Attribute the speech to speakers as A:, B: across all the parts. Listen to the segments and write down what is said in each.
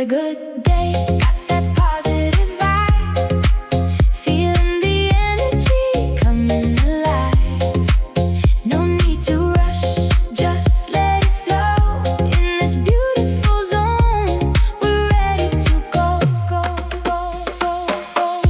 A: a good day, got that positive vibe, feeling the energy coming alive. No need to rush, just let it flow. In this beautiful zone, we're ready to go, go, go, go, go.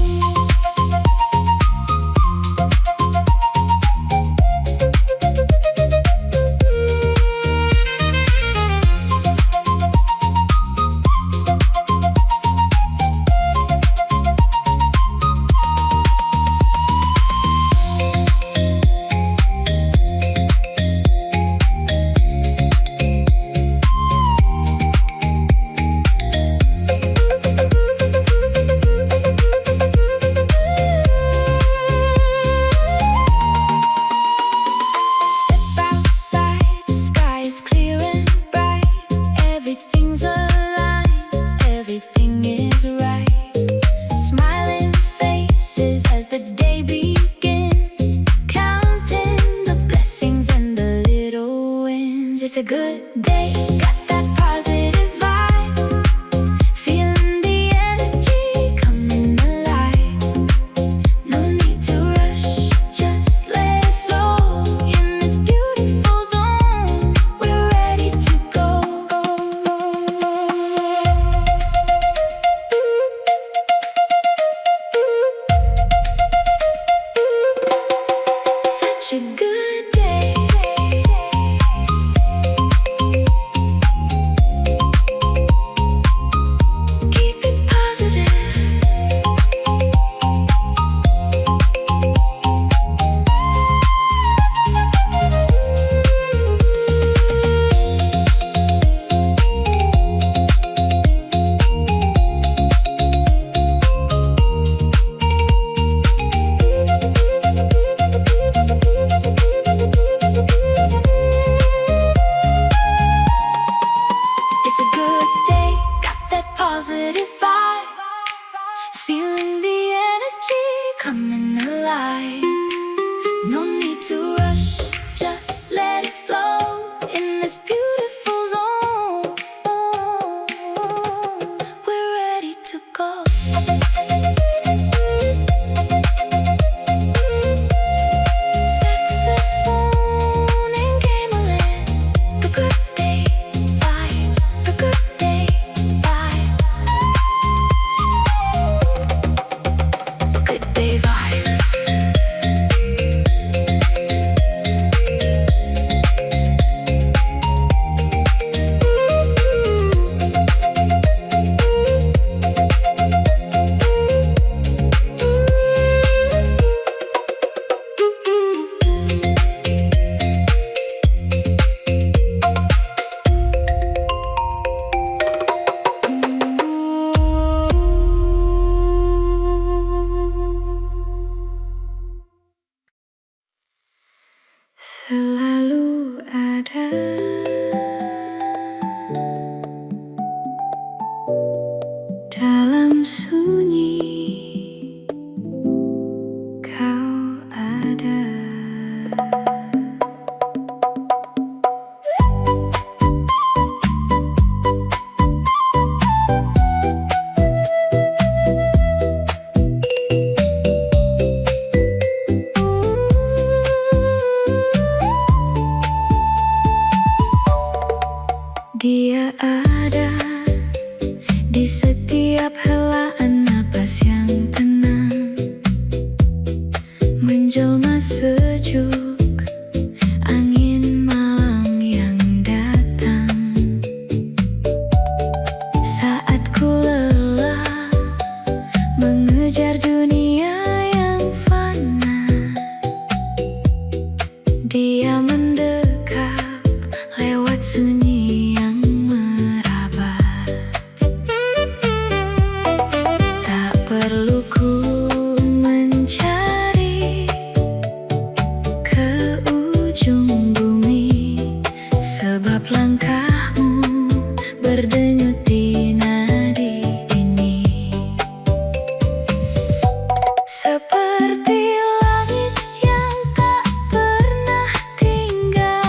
A: It's a good day, got that positive vibe, feeling the energy coming alive. No need to rush, just let it flow. In this beautiful zone, we're ready to go. Such a good day. Positive vibe, feeling the energy coming alive. No need to rush, just let it flow. In this beautiful zone, we're ready to go. Saxophone and gamelan, the good day vibes, the good day vibes. Good day vibes. Selalu ada dalam sunyi, kau ada. Dia ada di setiap helaan napas yang tenang, menjelma sejuk angin malam yang datang. Saat ku lelah mengejar dunia yang fana, dia mendekap lewat sunyi. Perlu ku mencari ke ujung bumi, sebab langkahmu berdenyut di nadi ini. Seperti langit yang tak pernah tinggal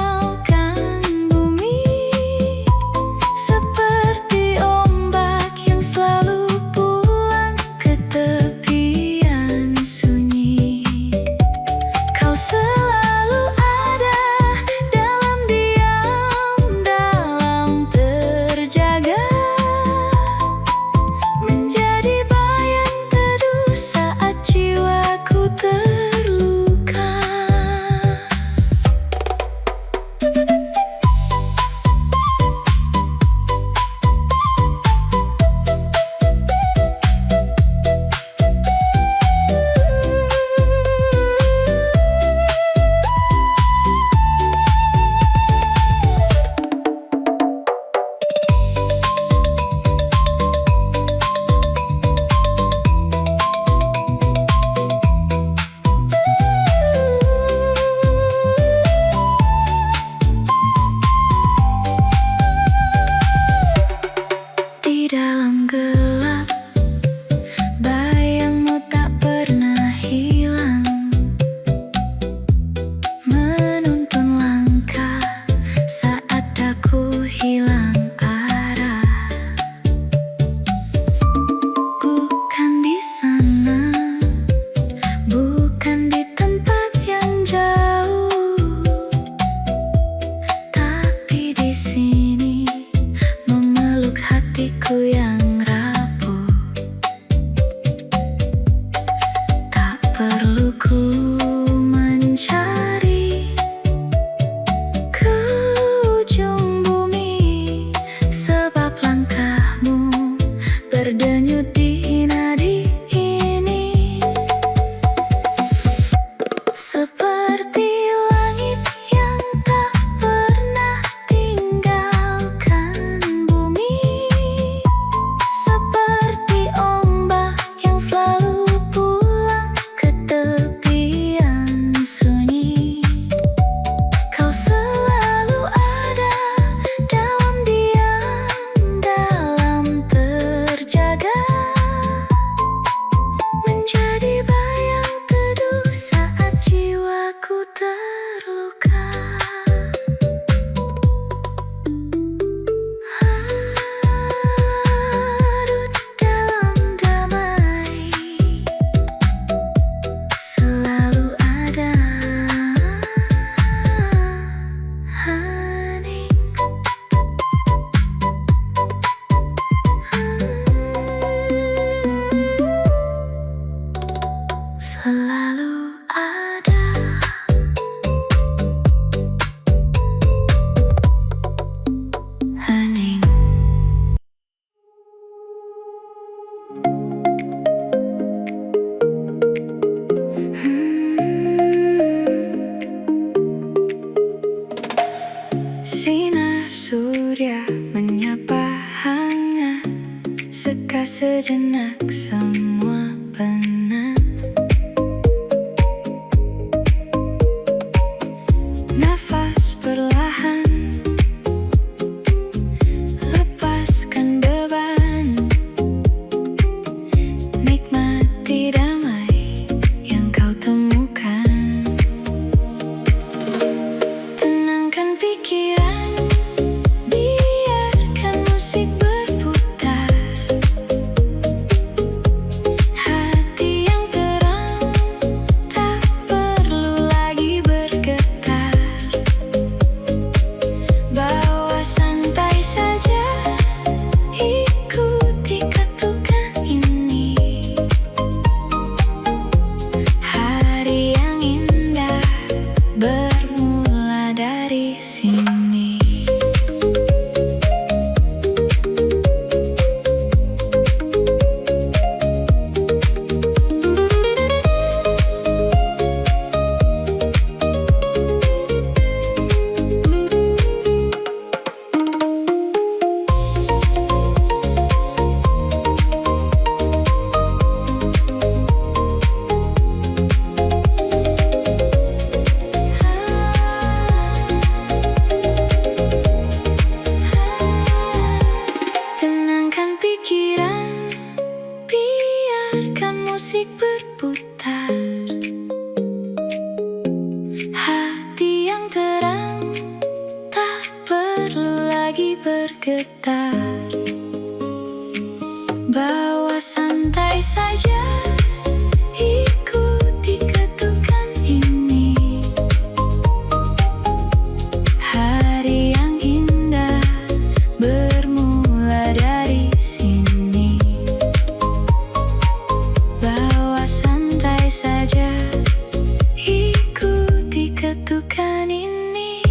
A: sejenak semua penat. Nafas perlahan, lepaskan beban. Nikmati damai yang kau temukan. Tenangkan pikiran, biarkan musik berputar. Hati yang terang, tak perlu lagi bergetar. Bawa santai saja, ikuti ketukan ini. Hari yang indah bermula dari sini. Tenangkan pikiran, biarkan musik berputar. Hati yang terang, tak perlu lagi bergetar. Bawa santai saja, ikuti ketukan ini. Hari yang indah bermula dari sini. Bawa santai saja, ikuti ketukan ini.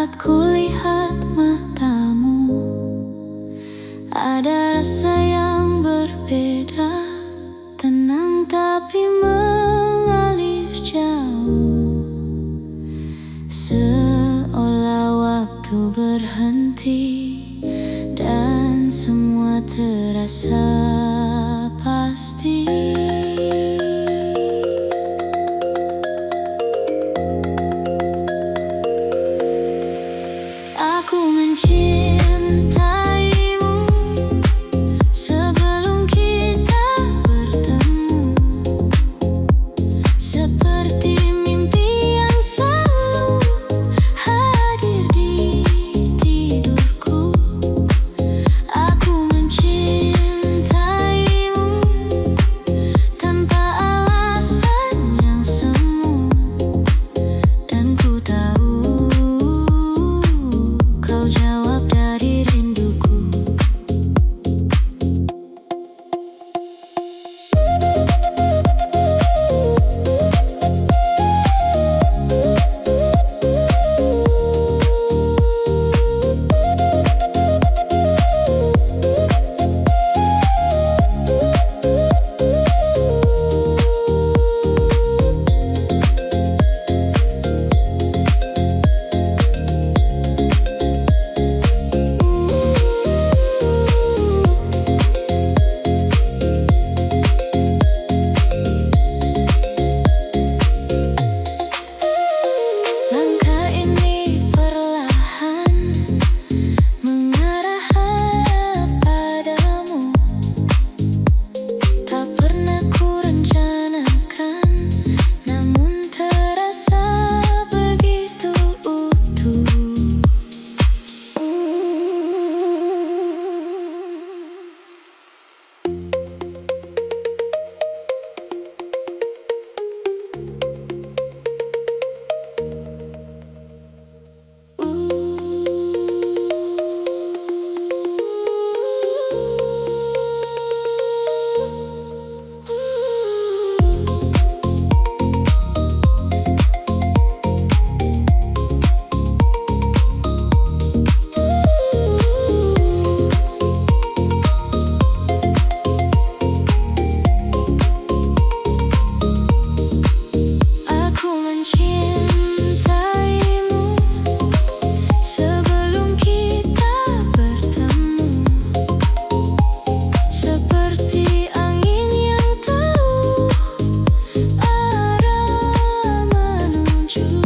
A: Saat kulihat matamu, ada rasa yang berbeda, tenang tapi mengalir jauh, seolah waktu berhenti dan semua terasa pasti. Aku mencintaimu sebelum kita bertemu, seperti mimpi yang selalu hadir di tidurku. Aku mencintaimu tanpa alasan yang semu, dan ku tahu kau jawab dari rinduku. Langkah ini perlahan mengarah padamu, tak pernah kurencanakan, namun terasa begitu utuh. Aku mencintaimu sebelum kita bertemu, seperti angin yang tahu arah menuju.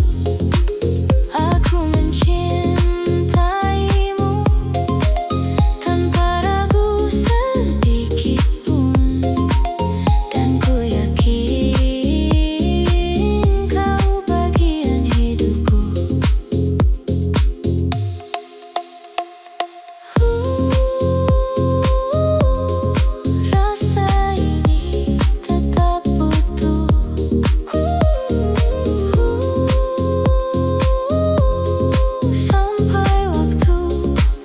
A: Aku mencintaimu tanpa ragu sedikit pun, dan ku yakin kau bagian hidupku. Rasa ini tetap utuh sampai waktu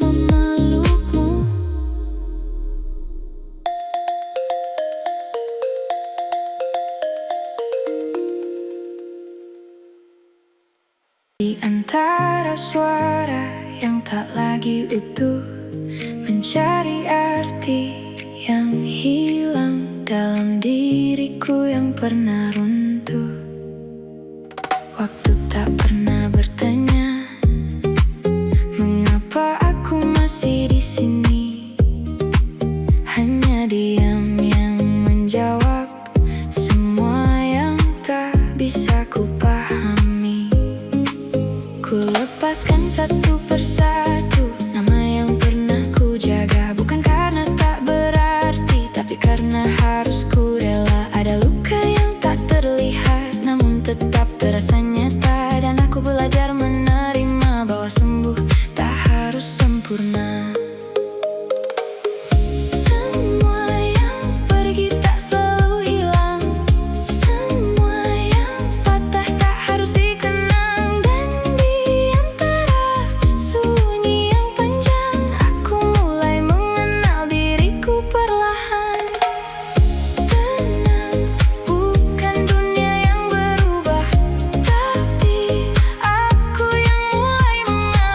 A: memelukmu. Di antara suara yang tak lagi utuh, mencari arti yang hilang dalam diriku yang pernah runtuh. Waktu tak pernah bertanya mengapa aku masih di sini, hanya diam yang menjawab semua yang tak bisa ku pahami. Ku lepaskan satu persatu nama yang pernah ku jaga, bukan karena tak berarti, tapi karena harus ku rela. Ada luka yang tak terlihat namun tetap terasa nyata, dan aku belajar menerima bahwa sembuh tak harus sempurna. Semua yang pergi tak selalu hilang, semua yang patah tak harus dikenang, dan di antara sunyi yang panjang aku mulai mengenal diriku perlahan. Tenang, bukan dunia yang berubah, tapi aku yang mulai mengalah.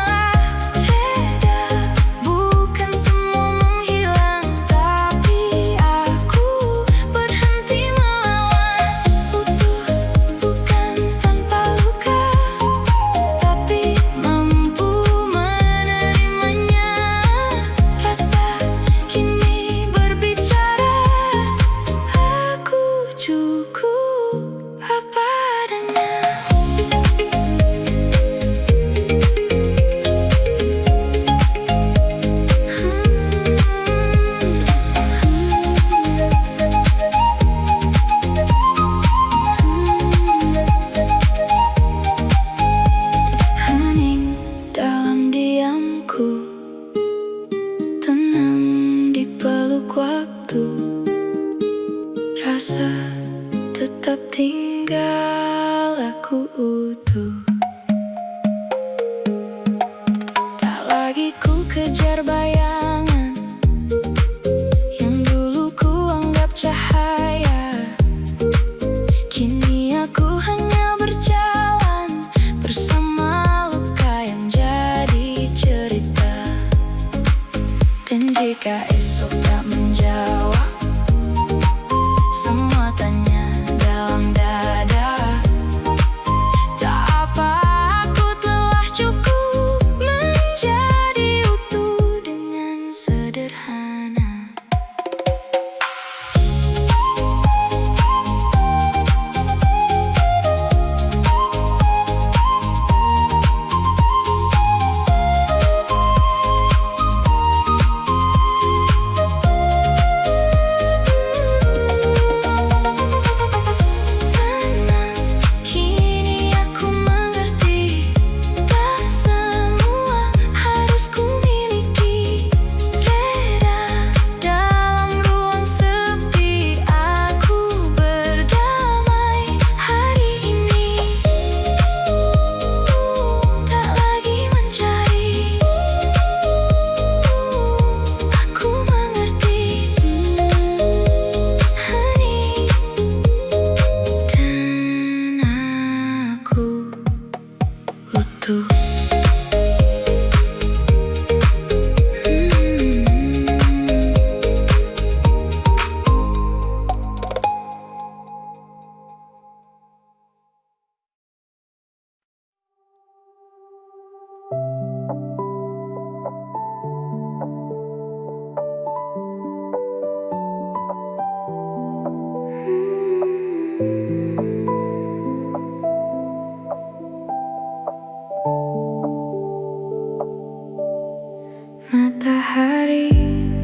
A: Matahari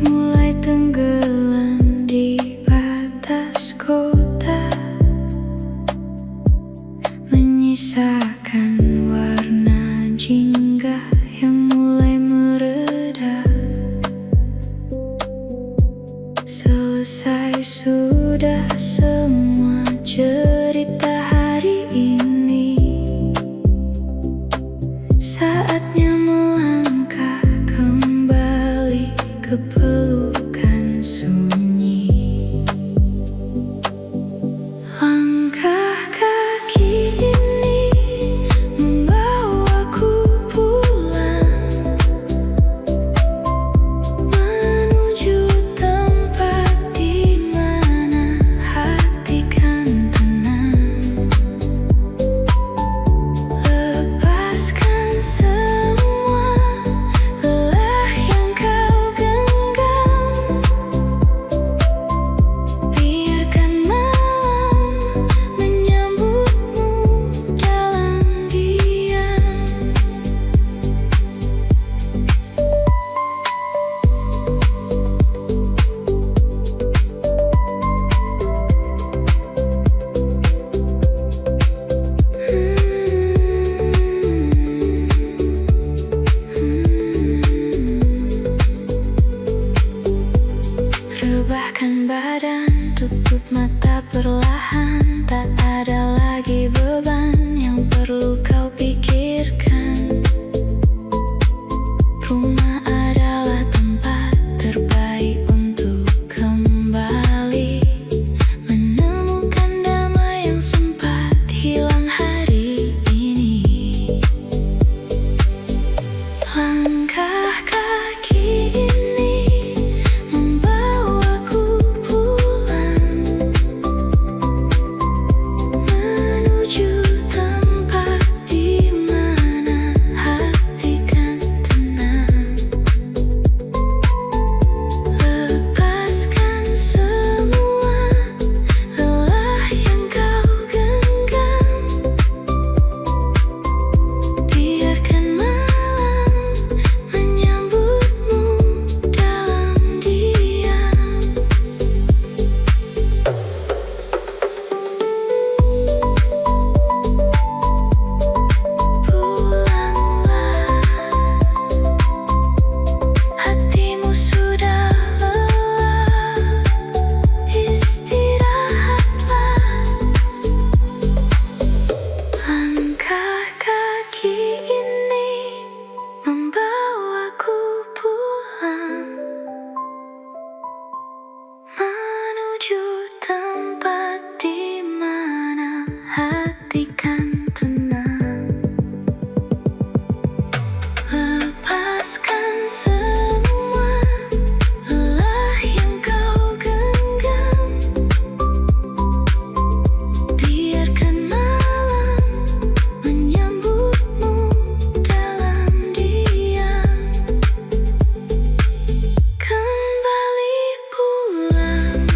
A: mulai tenggelam di batas kota, menyisakan warna jingga yang mulai mereda. Selesai sudah semua cerita hari ini, saatnya melangkah kembali ke pelukan sunyi. Langkah kaki ini membawaku pulang, menuju tempat di mana hati kan tenang. Lepaskan semua lelah yang kau genggam, biarkan malam menyambutmu dalam diam. Rebahkan badan, tutup mata perlahan. Tak ada lagi beban yang perlu kau pikirkan. Rumah adalah tempat terbaik untuk kembali menemukan damai yang sempat hilang hari ini. Langkah kaki ini membawaku pulang, menuju tempat di mana hati kan tenang. Lepaskan semua lelah yang kau genggam, biarkan malam menyambutmu dalam diam. Pulanglah, hatimu sudah lelah, istirahatlah. Langkah kaki ini membawaku pulang, menuju tempat di mana hati kan tenang. Lepaskan semua lelah yang kau genggam, biarkan malam menyambutmu dalam diam. Kembali pulang,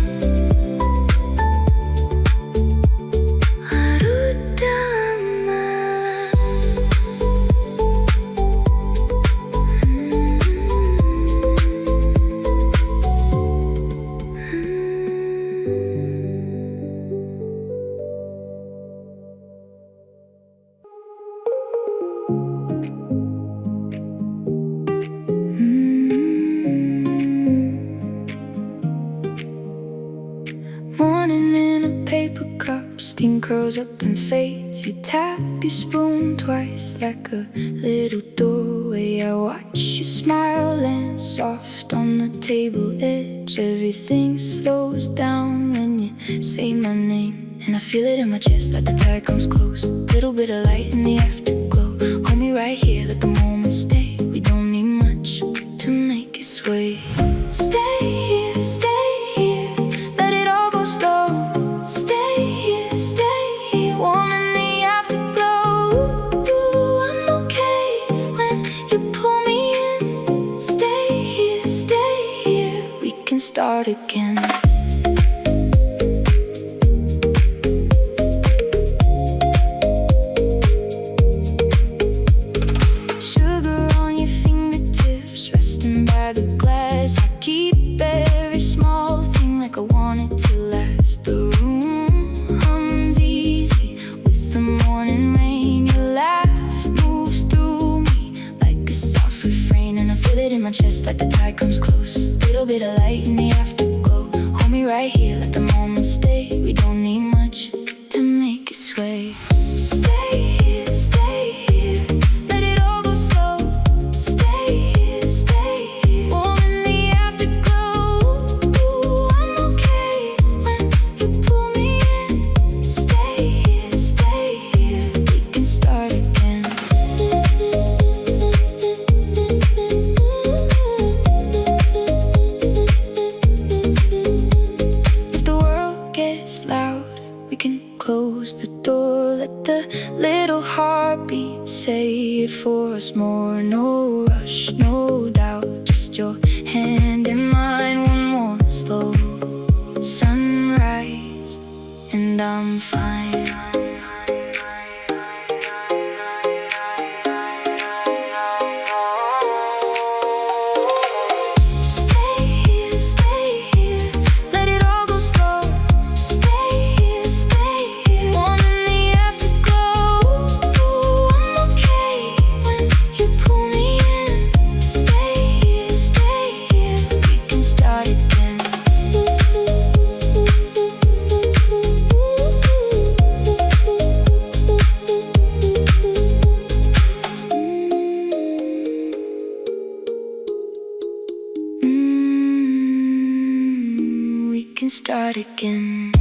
A: larut dalam malam. Morning in a paper cup, steam curls up and fades. You tap your spoon twice like a little doorway. I watch you smile and soft on the table edge. Everything slows down when you say my name, and I feel it in my chest like the tide comes close. Little bit of light in the afterglow. Hold me right start again. Sugar on your fingertips, resting by the glass. I keep every small thing like I want it to last. The room hums easy with the morning rain. Your laugh moves through me like a soft refrain, and I feel it in my chest like the tide comes close. Little bit of light in the afterglow. Hold me right here, let the moment stay. We don't need much to make it sway. Stay here, stay here. Let it all go slow. Stay here, stay here. Warm in the afterglow. Ooh, I'm okay when you pull me in. Stay here, stay here. We can start again. If the world gets loud, we can close the door. Let the little heartbeat say it for us more. No rush, no doubt, just your hand in mine. One more slow sunrise, and I'm fine. Stay here, stay here. Let it all go slow. Stay here, stay here. Warm in the afterglow. Ooh, I'm okay when you pull me in. Stay here, stay here. We can start again. We can start again.